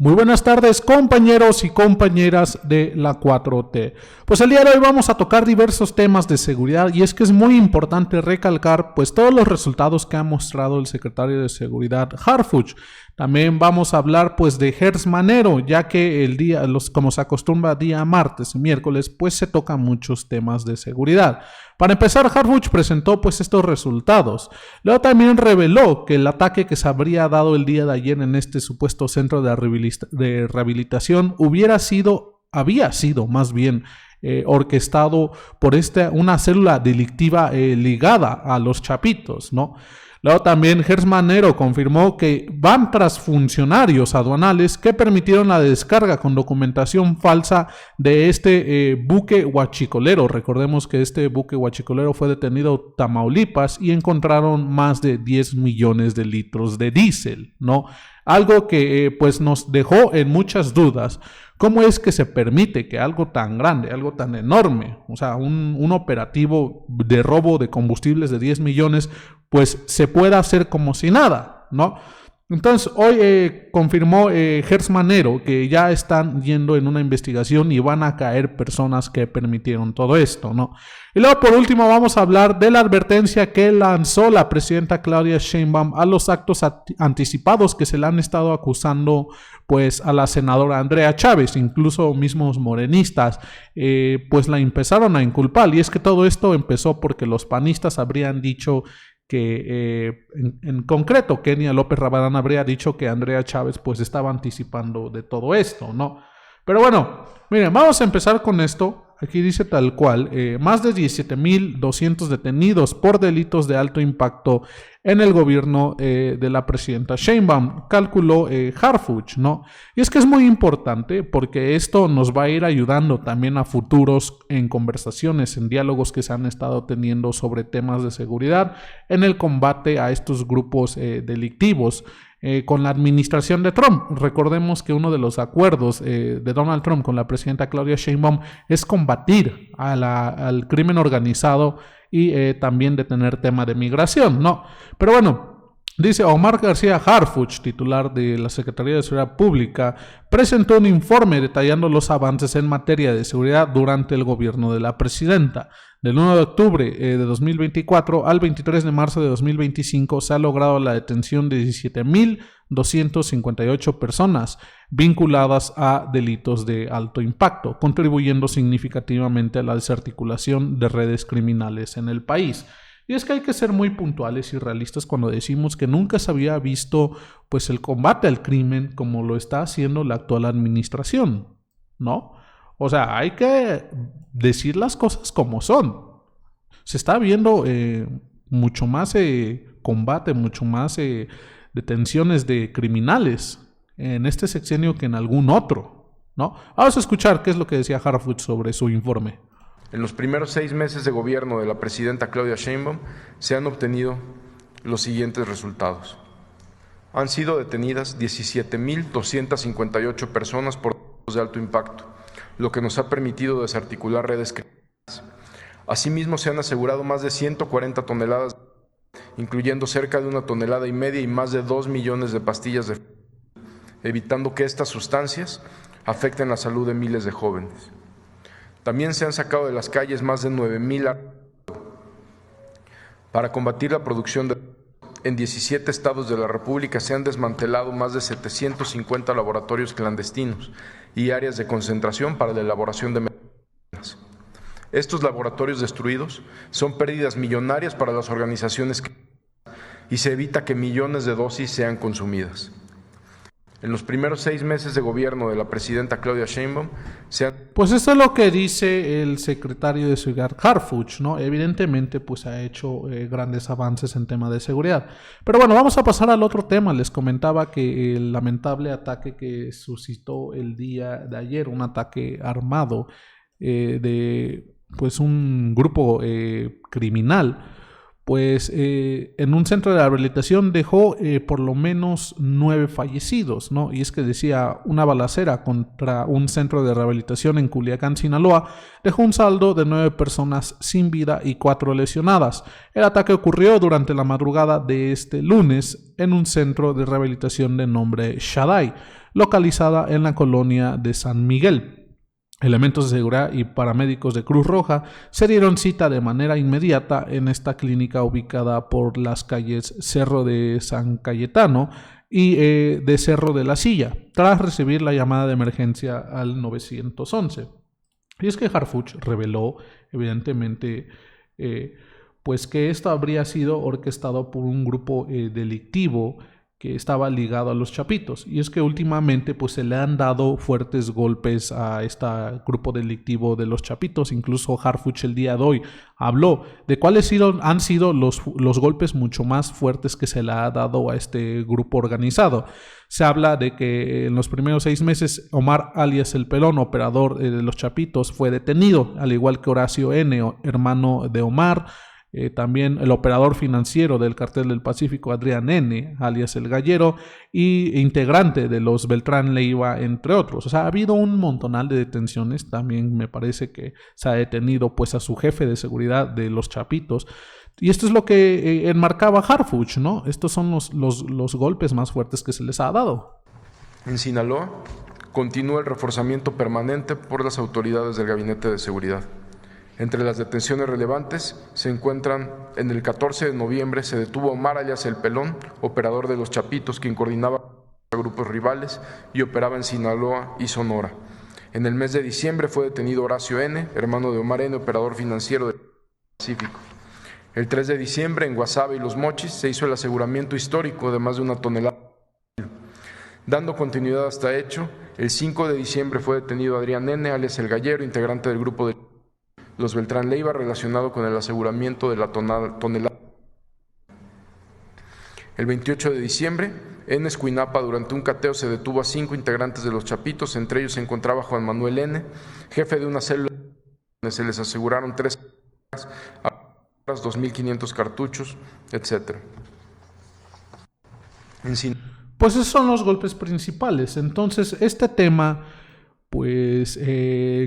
Muy buenas tardes, compañeros y compañeras de la 4T. Pues el día de hoy vamos a tocar diversos temas de seguridad y es que es muy importante recalcar pues todos los resultados que ha mostrado el secretario de Seguridad Harfuch. También vamos a hablar pues de Gers Manero, ya que el día, como se acostumbra día martes y miércoles, pues se tocan muchos temas de seguridad. Para empezar, Harfuch presentó pues estos resultados. Luego también reveló que el ataque que se habría dado el día de ayer en este supuesto centro de rehabilitación había sido más bien orquestado por una célula delictiva ligada a los Chapitos, ¿no? Luego también Gers Manero confirmó que van tras funcionarios aduanales que permitieron la descarga con documentación falsa de este buque huachicolero. Recordemos que este buque huachicolero fue detenido en Tamaulipas y encontraron más de 10 millones de litros de diésel, ¿no? Algo que pues nos dejó en muchas dudas. ¿Cómo es que se permite que algo tan grande, algo tan enorme, o sea, un operativo de robo de combustibles de 10 millones, pues se pueda hacer como si nada, ¿no? Entonces, hoy confirmó Gers Manero que ya están yendo en una investigación y van a caer personas que permitieron todo esto, ¿no? Y luego, por último, vamos a hablar de la advertencia que lanzó la presidenta Claudia Sheinbaum a los actos anticipados que se le han estado acusando pues a la senadora Andrea Chávez. Incluso mismos morenistas pues la empezaron a inculpar, y es que todo esto empezó porque los panistas habrían dicho que en concreto Kenia López Rabadán habría dicho que Andrea Chávez pues estaba anticipando de todo esto, ¿no? Pero bueno, miren, vamos a empezar con esto. Aquí dice tal cual, más de 17,200 detenidos por delitos de alto impacto en el gobierno de la presidenta Sheinbaum, calculó Harfuch, ¿no? Y es que es muy importante porque esto nos va a ir ayudando también a futuros en conversaciones, en diálogos que se han estado teniendo sobre temas de seguridad en el combate a estos grupos delictivos. Con la administración de Trump. Recordemos que uno de los acuerdos de Donald Trump con la presidenta Claudia Sheinbaum es combatir al crimen organizado y también detener tema de migración, ¿no? Pero bueno, dice Omar García Harfuch, titular de la Secretaría de Seguridad Pública, presentó un informe detallando los avances en materia de seguridad durante el gobierno de la presidenta. Del 1 de octubre de 2024 al 23 de marzo de 2025 se ha logrado la detención de 17,258 personas vinculadas a delitos de alto impacto, contribuyendo significativamente a la desarticulación de redes criminales en el país. Y es que hay que ser muy puntuales y realistas cuando decimos que nunca se había visto pues el combate al crimen como lo está haciendo la actual administración, ¿no? O sea, hay que decir las cosas como son. Se está viendo mucho más combate, mucho más detenciones de criminales en este sexenio que en algún otro, ¿no? Vamos a escuchar qué es lo que decía Harfuch sobre su informe. En los primeros 6 meses de gobierno de la presidenta Claudia Sheinbaum se han obtenido los siguientes resultados. Han sido detenidas 17,258 personas por delitos de alto impacto, lo que nos ha permitido desarticular redes criminales. Asimismo, se han asegurado más de 140 toneladas, incluyendo cerca de 1,5 toneladas y más de 2 millones de pastillas de evitando que estas sustancias afecten la salud de miles de jóvenes. También se han sacado de las calles más de 9,000 para combatir la producción de. En 17 estados de la República se han desmantelado más de 750 laboratorios clandestinos y áreas de concentración para la elaboración de medicinas. Estos laboratorios destruidos son pérdidas millonarias para las organizaciones y se evita que millones de dosis sean consumidas. En los primeros 6 meses de gobierno de la presidenta Claudia Sheinbaum Pues esto es lo que dice el secretario de Seguridad Harfuch, ¿no? Evidentemente pues ha hecho grandes avances en tema de seguridad. Pero bueno, vamos a pasar al otro tema. Les comentaba que el lamentable ataque que suscitó el día de ayer, un ataque armado de pues un grupo criminal, pues en un centro de rehabilitación dejó por lo menos 9 fallecidos, ¿no? Y es que decía, una balacera contra un centro de rehabilitación en Culiacán, Sinaloa, dejó un saldo de 9 personas sin vida y 4 lesionadas. El ataque ocurrió durante la madrugada de este lunes en un centro de rehabilitación de nombre Shaddai. localizada en la colonia de San Miguel. Elementos de seguridad y paramédicos de Cruz Roja se dieron cita de manera inmediata en esta clínica ubicada por las calles Cerro de San Cayetano y de Cerro de la Silla, tras recibir la llamada de emergencia al 911. Y es que Harfuch reveló, evidentemente, pues que esto habría sido orquestado por un grupo delictivo que estaba ligado a los Chapitos. Y es que últimamente pues se le han dado fuertes golpes a este grupo delictivo de los Chapitos. Incluso Harfuch el día de hoy habló de cuáles han sido los golpes mucho más fuertes que se le ha dado a este grupo organizado. Se habla de que en los primeros 6 meses Omar alias El Pelón, operador de los Chapitos, fue detenido, al igual que Horacio N., hermano de Omar. También el operador financiero del Cartel del Pacífico, Adrián N., alias El Gallero, y integrante de los Beltrán Leiva, entre otros. O sea, ha habido un montonal de detenciones. También me parece que se ha detenido pues a su jefe de seguridad de los Chapitos. Y esto es lo que enmarcaba Harfuch, ¿no? Estos son los golpes más fuertes que se les ha dado. En Sinaloa continúa el reforzamiento permanente por las autoridades del Gabinete de Seguridad. Entre las detenciones relevantes se encuentran: en el 14 de noviembre se detuvo a Omar alias El Pelón, operador de los Chapitos, quien coordinaba grupos rivales y operaba en Sinaloa y Sonora. En el mes de diciembre fue detenido Horacio N., hermano de Omar N., operador financiero del Pacífico. El 3 de diciembre en Guasave y Los Mochis se hizo el aseguramiento histórico de más de 1 tonelada. Dando continuidad a este hecho, el 5 de diciembre fue detenido Adrián N., alias El Gallero, integrante del grupo de los Beltrán Leiva, relacionado con el aseguramiento de la tonelada. El 28 de diciembre, en Escuinapa, durante un cateo se detuvo a 5 integrantes de los Chapitos. Entre ellos se encontraba Juan Manuel N., jefe de una célula donde se les aseguraron 3 armas, 2.500 cartuchos, etc. Pues esos son los golpes principales. Entonces, este tema pues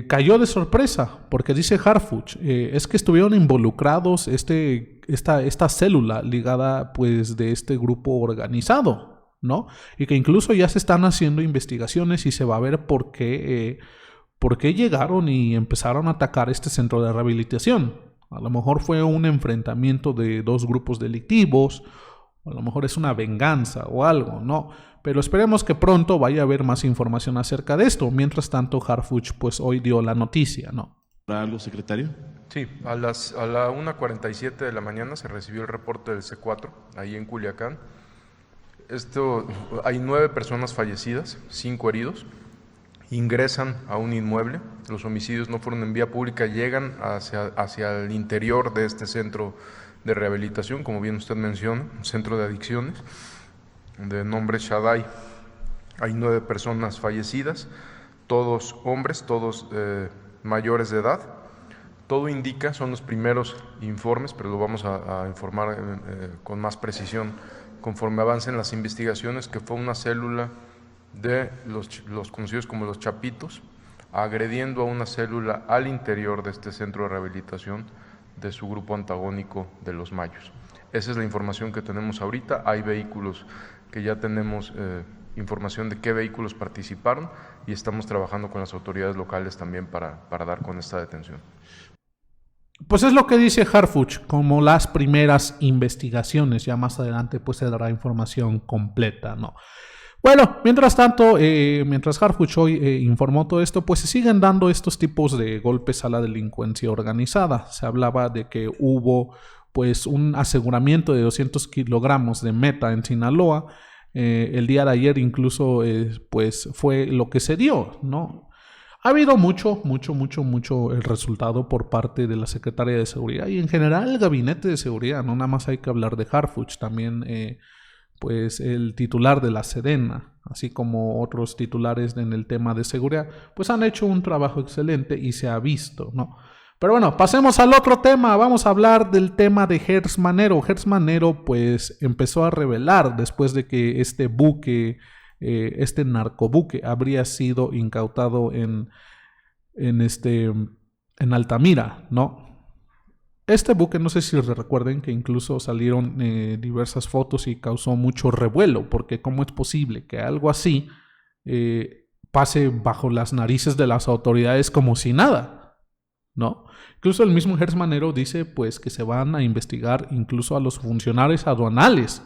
cayó de sorpresa, porque dice Harfuch, es que estuvieron involucrados esta célula ligada pues de este grupo organizado, ¿no? Y que incluso ya se están haciendo investigaciones y se va a ver por qué llegaron y empezaron a atacar este centro de rehabilitación. A lo mejor fue un enfrentamiento de 2 grupos delictivos, o a lo mejor es una venganza o algo, ¿no? Pero esperemos que pronto vaya a haber más información acerca de esto. Mientras tanto, Harfuch pues hoy dio la noticia, ¿no? ¿Algo, secretario? Sí, a la 1:47 de la mañana se recibió el reporte del C4, ahí en Culiacán. Hay 9 personas fallecidas, 5 heridos. Ingresan a un inmueble. Los homicidios no fueron en vía pública, llegan hacia el interior de este centro de rehabilitación, como bien usted menciona, un centro de adicciones, de nombre Shaddai. Hay 9 personas fallecidas, todos hombres, todos mayores de edad. Todo indica, son los primeros informes, pero lo vamos a informar con más precisión conforme avancen las investigaciones, que fue una célula de los conocidos como los Chapitos, agrediendo a una célula al interior de este centro de rehabilitación de su grupo antagónico de los Mayos. Esa es la información que tenemos ahorita. Hay vehículos que ya tenemos información de qué vehículos participaron y estamos trabajando con las autoridades locales también para dar con esta detención. Pues es lo que dice Harfuch, como las primeras investigaciones. Ya más adelante pues se dará información completa, ¿no? Bueno, mientras tanto, mientras Harfuch hoy informó todo esto, pues se siguen dando estos tipos de golpes a la delincuencia organizada. Se hablaba de que hubo pues un aseguramiento de 200 kilogramos de meta en Sinaloa. El día de ayer incluso pues fue lo que se dio, ¿no? Ha habido mucho el resultado por parte de la Secretaría de Seguridad y en general el Gabinete de Seguridad. No nada más hay que hablar de Harfuch, también pues el titular de la Sedena, así como otros titulares en el tema de seguridad, pues han hecho un trabajo excelente y se ha visto, ¿no? Pero bueno, pasemos al otro tema. Vamos a hablar del tema de Gers Manero. Gers Manero pues empezó a revelar después de que este buque, este narcobuque habría sido incautado en Altamira, ¿no? Este buque, no sé si recuerden que incluso salieron diversas fotos y causó mucho revuelo, porque cómo es posible que algo así pase bajo las narices de las autoridades como si nada, ¿no? Incluso el mismo Hertz Manero dice pues que se van a investigar incluso a los funcionarios aduanales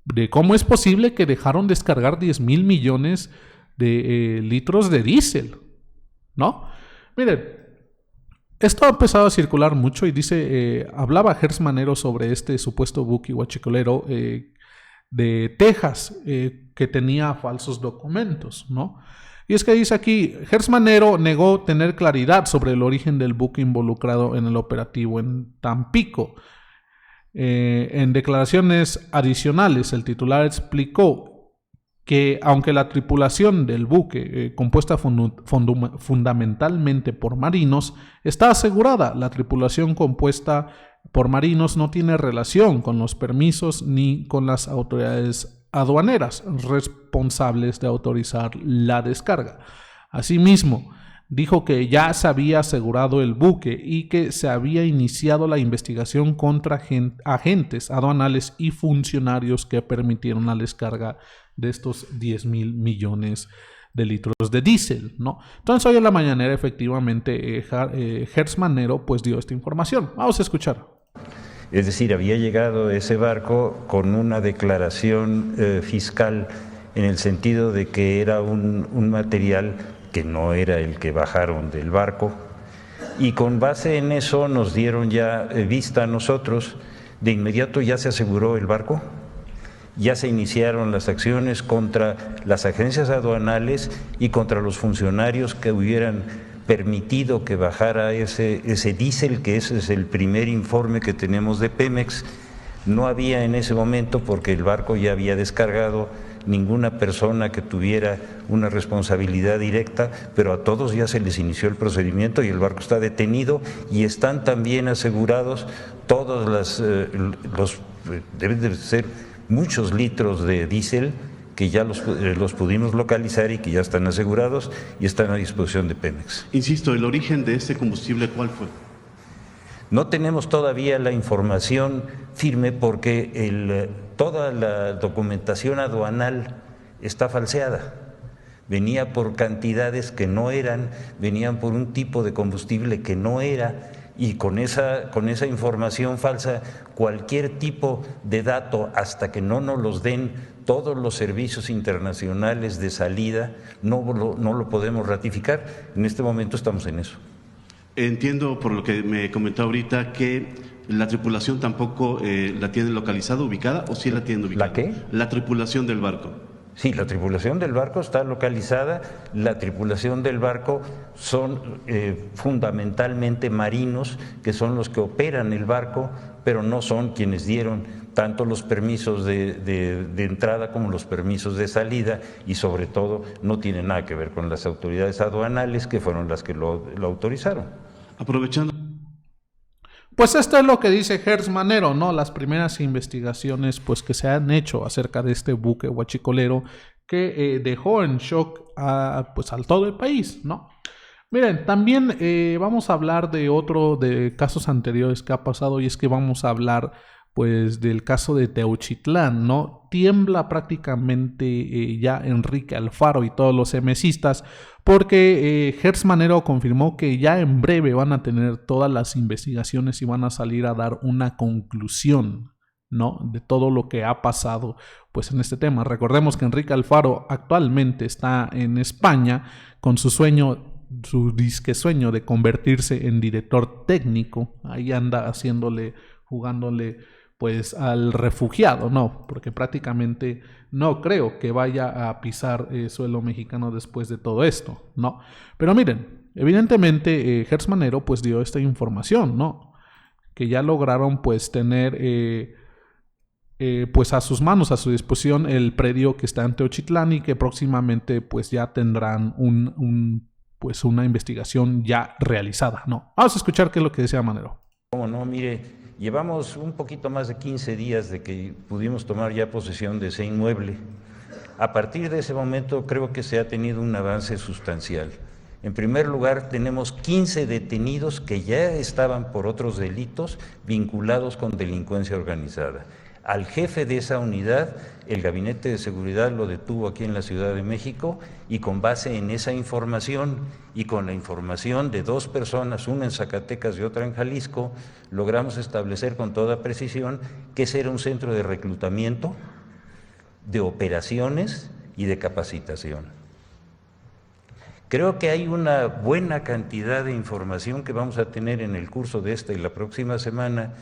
de cómo es posible que dejaron descargar 10,000 millones de litros de diésel, ¿no? Miren, esto ha empezado a circular mucho y dice, hablaba Hertz Manero sobre este supuesto buque huachicolero de Texas que tenía falsos documentos, ¿no? Y es que dice aquí, Hertz Manero negó tener claridad sobre el origen del buque involucrado en el operativo en Tampico. En declaraciones adicionales, el titular explicó que aunque la tripulación del buque, compuesta fundamentalmente por marinos, está asegurada, la tripulación compuesta por marinos no tiene relación con los permisos ni con las autoridades aduaneras responsables de autorizar la descarga. Asimismo, dijo que ya se había asegurado el buque y que se había iniciado la investigación contra agentes aduanales y funcionarios que permitieron la descarga de estos 10,000 millones de litros de diésel, ¿no? Entonces hoy en la mañanera efectivamente Hertz Manero pues dio esta información. Vamos a escuchar. Es decir, había llegado ese barco con una declaración fiscal en el sentido de que era un material que no era el que bajaron del barco, y con base en eso nos dieron ya vista a nosotros. De inmediato ya se aseguró el barco, ya se iniciaron las acciones contra las agencias aduanales y contra los funcionarios que hubieran permitido que bajara ese diésel, que ese es el primer informe que tenemos de Pemex. No había en ese momento, porque el barco ya había descargado, ninguna persona que tuviera una responsabilidad directa, pero a todos ya se les inició el procedimiento y el barco está detenido y están también asegurados todos deben de ser muchos litros de diésel que ya los pudimos localizar y que ya están asegurados y están a disposición de Pemex. Insisto, ¿el origen de este combustible cuál fue? No tenemos todavía la información firme porque toda la documentación aduanal está falseada. Venía por cantidades que no eran, venían por un tipo de combustible que no era, y con esa información falsa, cualquier tipo de dato, hasta que no nos los den todos los servicios internacionales de salida, no lo podemos ratificar. En este momento estamos en eso. Entiendo por lo que me comentó ahorita que la tripulación tampoco la tiene localizada, ubicada, ¿o sí la tiene ubicada? ¿La qué? La tripulación del barco. Sí, la tripulación del barco está localizada. La tripulación del barco son fundamentalmente marinos, que son los que operan el barco, pero no son quienes dieron tanto los permisos de entrada como los permisos de salida, y sobre todo no tiene nada que ver con las autoridades aduanales, que fueron las que lo autorizaron. Aprovechando. Pues esto es lo que dice Hertz Manero, ¿no? Las primeras investigaciones pues que se han hecho acerca de este buque huachicolero que dejó en shock pues al todo el país, ¿no? Miren, también vamos a hablar de casos anteriores que ha pasado, y es que vamos a hablar pues del caso de Teuchitlán, ¿no? Tiembla prácticamente ya Enrique Alfaro y todos los emesistas, porque Hertz Manero confirmó que ya en breve van a tener todas las investigaciones y van a salir a dar una conclusión, ¿no? De todo lo que ha pasado pues en este tema. Recordemos que Enrique Alfaro actualmente está en España con su disque sueño de convertirse en director técnico. Ahí anda jugándole pues al refugiado, no, porque prácticamente no creo que vaya a pisar suelo mexicano después de todo esto, ¿no? Pero miren, evidentemente Hertz Manero pues dio esta información, ¿no? Que ya lograron pues tener pues a sus manos, a su disposición, el predio que está en Teochitlán, y que próximamente pues ya tendrán pues una investigación ya realizada, ¿no? Vamos a escuchar qué es lo que decía Manero. ¿Cómo no? Mire, llevamos un poquito más de 15 días de que pudimos tomar ya posesión de ese inmueble. A partir de ese momento creo que se ha tenido un avance sustancial. En primer lugar, tenemos 15 detenidos que ya estaban por otros delitos vinculados con delincuencia organizada. Al jefe de esa unidad, el Gabinete de Seguridad lo detuvo aquí en la Ciudad de México y con base en esa información y con la información de 2 personas, una en Zacatecas y otra en Jalisco, logramos establecer con toda precisión que ese era un centro de reclutamiento, de operaciones y de capacitación. Creo que hay una buena cantidad de información que vamos a tener en el curso de esta y la próxima semana,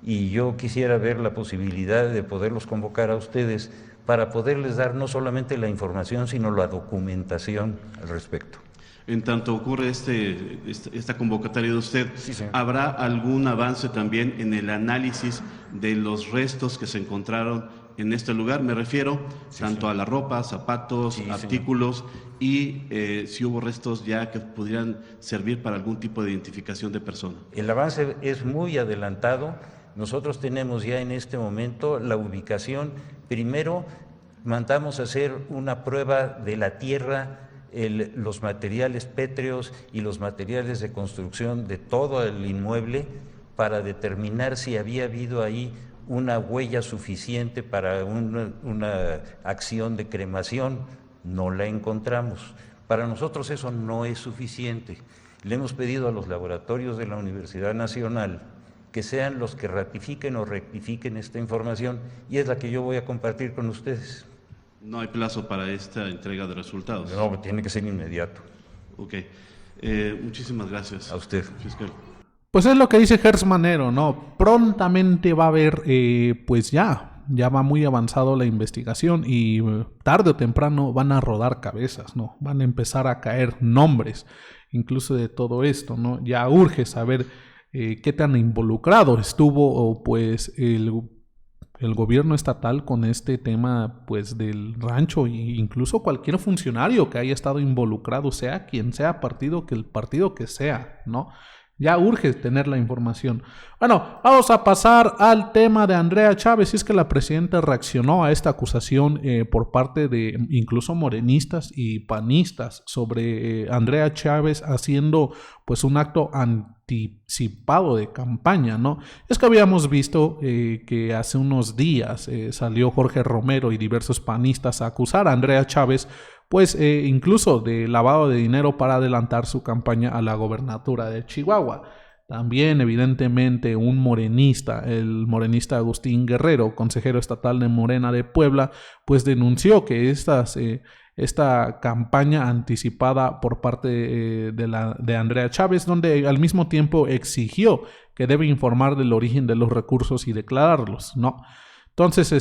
y yo quisiera ver la posibilidad de poderlos convocar a ustedes para poderles dar no solamente la información, sino la documentación al respecto. En tanto ocurre esta convocatoria de usted, Sí, señor. ¿habrá algún avance también en el análisis de los restos que se encontraron en este lugar? Me refiero tanto a la ropa, zapatos, artículos, y si hubo restos ya que pudieran servir para algún tipo de identificación de persona. El avance es muy adelantado. Nosotros tenemos ya en este momento la ubicación. Primero mandamos a hacer una prueba de la tierra, los materiales pétreos y los materiales de construcción de todo el inmueble para determinar si había habido ahí una huella suficiente para una acción de cremación. No la encontramos. Para nosotros eso no es suficiente. Le hemos pedido a los laboratorios de la Universidad Nacional que sean los que ratifiquen o rectifiquen esta información, y es la que yo voy a compartir con ustedes. No hay plazo para esta entrega de resultados. No, tiene que ser inmediato. Ok. Muchísimas gracias. A usted. Fiscal. Pues es lo que dice Gers Manero, ¿no? Prontamente va a haber, pues ya va muy avanzado la investigación y tarde o temprano van a rodar cabezas, ¿no? Van a empezar a caer nombres, incluso de todo esto, ¿no? Ya urge saber qué tan involucrado estuvo pues el gobierno estatal con este tema pues del rancho, e incluso cualquier funcionario que haya estado involucrado, sea quien sea partido, que el partido que sea, ¿no? Ya urge tener la información. Bueno, vamos a pasar al tema de Andrea Chávez. Y es que la presidenta reaccionó a esta acusación por parte de incluso morenistas y panistas sobre Andrea Chávez haciendo pues un acto anticipado de campaña, ¿no? Es que habíamos visto que hace unos días salió Jorge Romero y diversos panistas a acusar a Andrea Chávez pues incluso de lavado de dinero para adelantar su campaña a la gobernatura de Chihuahua. También, evidentemente, un morenista, el morenista Agustín Guerrero, consejero estatal de Morena de Puebla, pues denunció que esta campaña anticipada por parte de Andrea Chávez, donde al mismo tiempo exigió que debe informar del origen de los recursos y declararlos, ¿no? Entonces,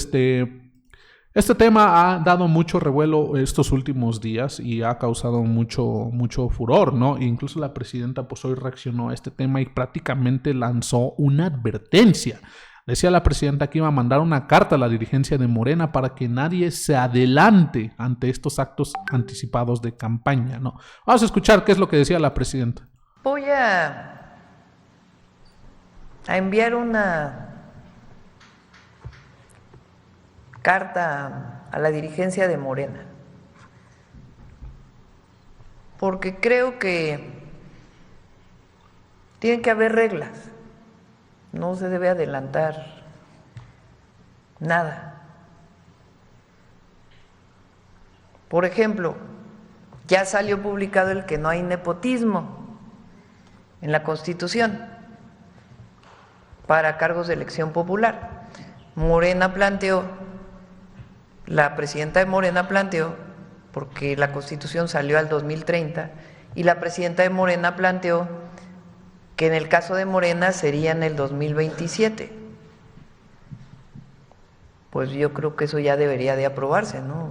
este tema ha dado mucho revuelo estos últimos días y ha causado mucho furor, ¿no? E incluso la presidenta pues hoy reaccionó a este tema y prácticamente lanzó una advertencia. Decía la presidenta que iba a mandar una carta a la dirigencia de Morena para que nadie se adelante ante estos actos anticipados de campaña, ¿no? Vamos a escuchar qué es lo que decía la presidenta. Voy a enviar una carta a la dirigencia de Morena, porque creo que tienen que haber reglas, no se debe adelantar nada. Por ejemplo, ya salió publicado el que no hay nepotismo en la Constitución para cargos de elección popular. Morena planteó, la presidenta de Morena planteó, porque la Constitución salió al 2030, y la presidenta de Morena planteó que en el caso de Morena sería en el 2027. Pues yo creo que eso ya debería de aprobarse, ¿no?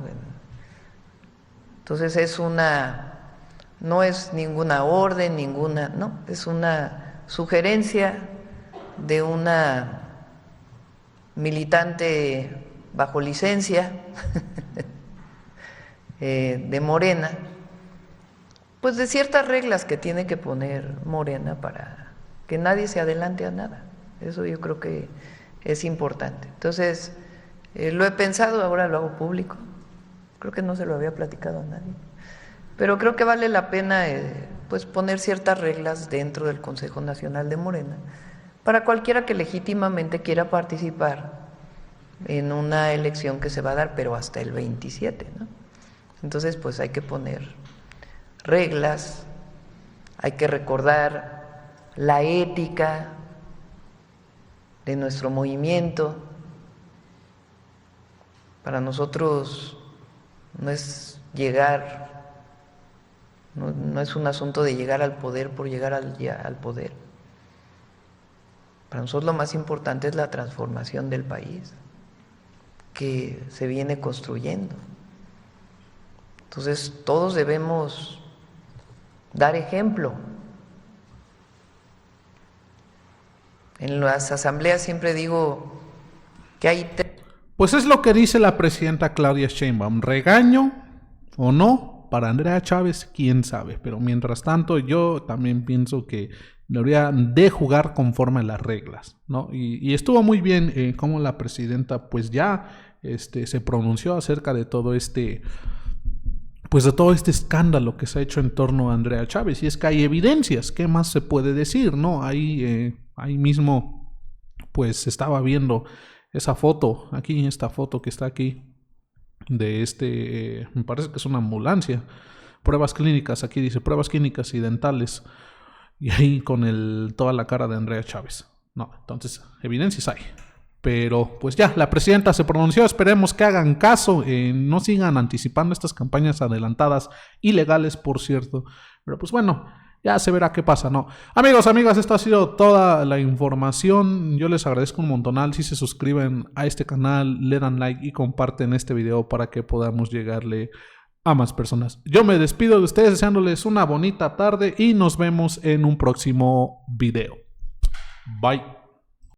Entonces no es ninguna orden, no, es una sugerencia de una militante bajo licencia de Morena, pues de ciertas reglas que tiene que poner Morena para que nadie se adelante a nada. Eso yo creo que es importante. Entonces, lo he pensado, ahora lo hago público. Creo que no se lo había platicado a nadie. Pero creo que vale la pena pues poner ciertas reglas dentro del Consejo Nacional de Morena para cualquiera que legítimamente quiera participar en una elección que se va a dar, pero hasta el 27, ¿no? Entonces, pues hay que poner reglas, hay que recordar la ética de nuestro movimiento. Para nosotros no es llegar, no es un asunto de llegar al poder por llegar al poder. Para nosotros lo más importante es la transformación del país que se viene construyendo. Entonces todos debemos dar ejemplo. En las asambleas siempre digo que hay Pues es lo que dice la presidenta Claudia Sheinbaum. ¿Regaño o no? Para Andrea Chávez, quién sabe. Pero mientras tanto, yo también pienso que debería de jugar conforme a las reglas, ¿no? Y estuvo muy bien cómo la presidenta pues ya se pronunció acerca de todo pues de todo este escándalo que se ha hecho en torno a Andrea Chávez. Y es que hay evidencias, ¿qué más se puede decir, no? Ahí mismo pues estaba viendo esa foto, esta foto que está aquí, de me parece que es una ambulancia, pruebas clínicas, aquí dice pruebas clínicas y dentales, y ahí con toda la cara de Andrea Chávez. No, entonces, evidencias hay. Pero pues ya, la presidenta se pronunció, esperemos que hagan caso, no sigan anticipando estas campañas adelantadas, ilegales por cierto, pero pues bueno, ya se verá qué pasa, ¿no? Amigos, amigas, esta ha sido toda la información. Yo les agradezco un montonal si se suscriben a este canal, le dan like y comparten este video para que podamos llegarle a más personas. Yo me despido de ustedes deseándoles una bonita tarde y nos vemos en un próximo video. Bye.